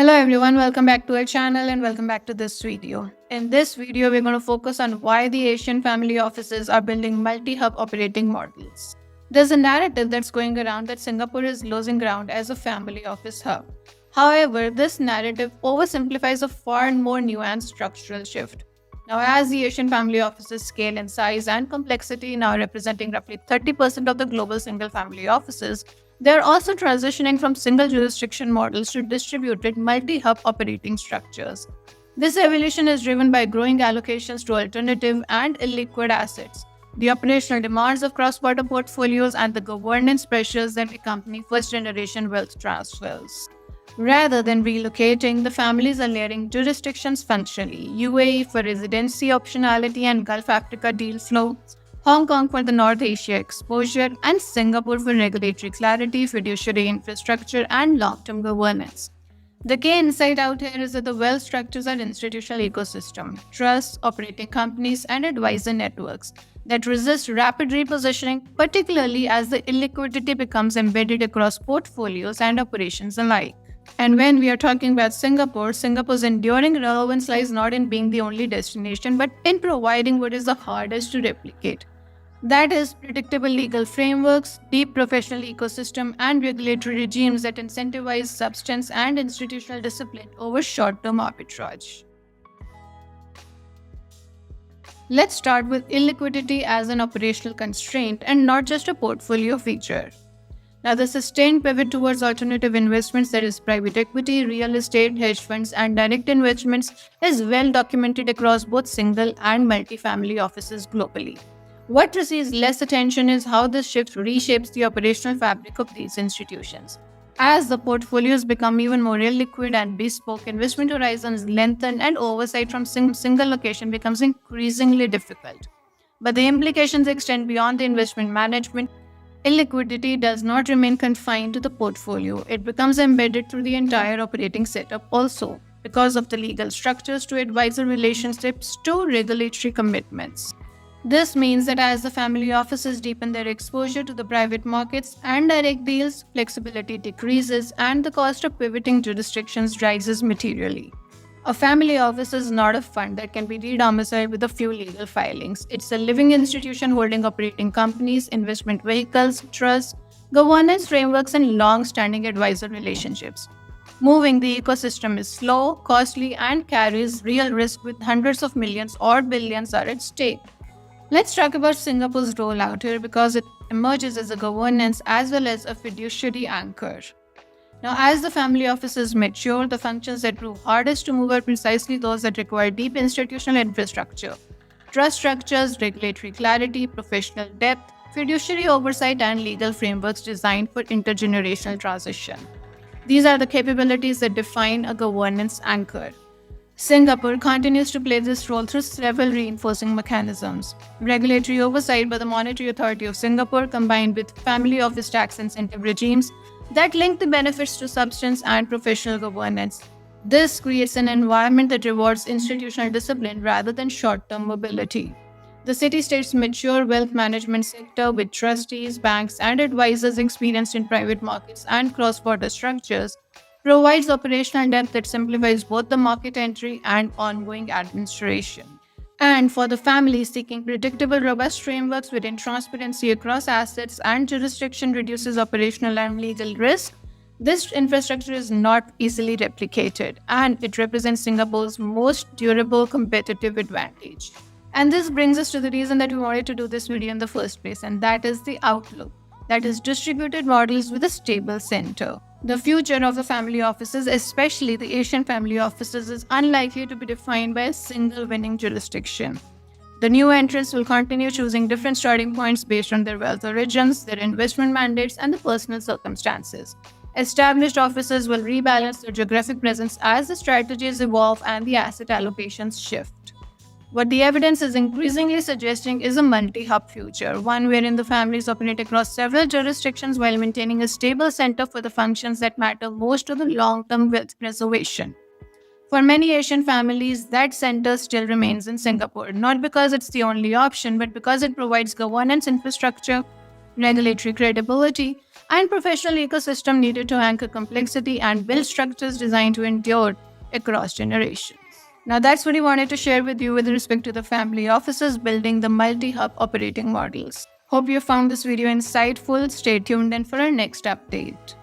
Hello everyone, welcome back to our channel and welcome back to this video. In this video, we're going to focus on why the Asian family offices are building multi-hub operating models. There's a narrative that's going around that Singapore is losing ground as a family office hub. However, this narrative oversimplifies a far more nuanced structural shift. Now, as the Asian family offices scale in size and complexity, now representing roughly 30% of the global single family offices, they're also transitioning from single jurisdiction models to distributed multi-hub operating structures. This evolution is driven by growing allocations to alternative and illiquid assets, the operational demands of cross-border portfolios, and the governance pressures that accompany first-generation wealth transfers. Rather than relocating, the families are layering jurisdictions functionally: UAE for residency optionality and Gulf Africa deal flow, Hong Kong for the North Asia exposure, and Singapore for regulatory clarity, fiduciary infrastructure, and long-term governance. The key insight out here is that the wealth structures are institutional ecosystem, trusts, operating companies, and advisor networks that resist rapid repositioning, particularly as the illiquidity becomes embedded across portfolios and operations alike. And when we are talking about Singapore, Singapore's enduring relevance lies not in being the only destination, but in providing what is the hardest to replicate. That is, predictable legal frameworks, deep professional ecosystem, and regulatory regimes that incentivize substance and institutional discipline over short-term arbitrage. Let's start with illiquidity as an operational constraint and not just a portfolio feature. Now, the sustained pivot towards alternative investments, that is private equity, real estate, hedge funds, and direct investments, is well documented across both single and multi-family offices globally. What receives less attention is how this shift reshapes the operational fabric of these institutions. As the portfolios become even more illiquid and bespoke, investment horizons lengthen and oversight from single location becomes increasingly difficult. But the implications extend beyond the investment management. Illiquidity does not remain confined to the portfolio. It becomes embedded through the entire operating setup also, because of the legal structures to advisor relationships to regulatory commitments. This means that as the family offices deepen their exposure to the private markets and direct deals, flexibility decreases and the cost of pivoting jurisdictions rises materially. A family office is not a fund that can be re-domiciled with a few legal filings. It's a living institution holding operating companies, investment vehicles, trusts, governance frameworks, and long-standing advisor relationships. Moving the ecosystem is slow, costly, and carries real risk with hundreds of millions or billions are at stake. Let's talk about Singapore's role out here because it emerges as a governance as well as a fiduciary anchor. Now, as the family offices mature, the functions that prove hardest to move are precisely those that require deep institutional infrastructure, trust structures, regulatory clarity, professional depth, fiduciary oversight, and legal frameworks designed for intergenerational transition. These are the capabilities that define a governance anchor. Singapore continues to play this role through several reinforcing mechanisms. Regulatory oversight by the Monetary Authority of Singapore, combined with family office tax incentive regimes that link the benefits to substance and professional governance. This creates an environment that rewards institutional discipline rather than short-term mobility. The city-state's mature wealth management sector, with trustees, banks, and advisors experienced in private markets and cross-border structures, provides operational depth that simplifies both the market entry and ongoing administration. And for the families seeking predictable, robust frameworks within transparency across assets and jurisdiction reduces operational and legal risk, this infrastructure is not easily replicated, and it represents Singapore's most durable competitive advantage. And this brings us to the reason that we wanted to do this video in the first place, and that is the outlook. That is distributed models with a stable center. The future of the family offices, especially the Asian family offices, is unlikely to be defined by a single winning jurisdiction. The new entrants will continue choosing different starting points based on their wealth origins, their investment mandates, and the personal circumstances. Established offices will rebalance their geographic presence as the strategies evolve and the asset allocations shift. What the evidence is increasingly suggesting is a multi-hub future, one wherein the families operate across several jurisdictions while maintaining a stable center for the functions that matter most to the long-term wealth preservation. For many Asian families, that center still remains in Singapore, not because it's the only option, but because it provides governance infrastructure, regulatory credibility, and professional ecosystem needed to anchor complexity and build structures designed to endure across generations. Now, that's what I wanted to share with you with respect to the family offices building the multi-hub operating models. Hope you found this video insightful. Stay tuned in for our next update.